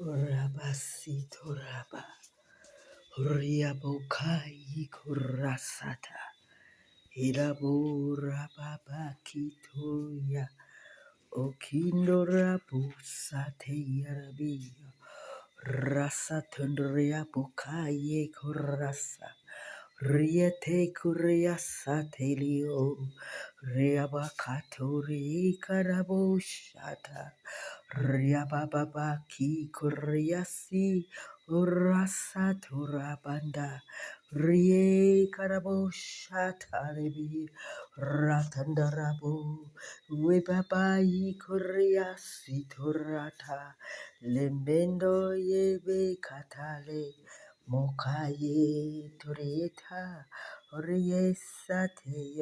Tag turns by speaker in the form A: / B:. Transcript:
A: Rabasitoraba Riabokai Kurasata Iraburababakitoya Okindorabu Yarabia Rasatundria Bukaye Kurasa Riete Kuriasatelio Riabakatori Karabushata Riababaki Kuriasi Urasaturabanda Rie Karabushata Rebi Ratandarabu Wibabai Kuriasi Turata Lembendo Yebe Katale Mokaye Tureta Oriesate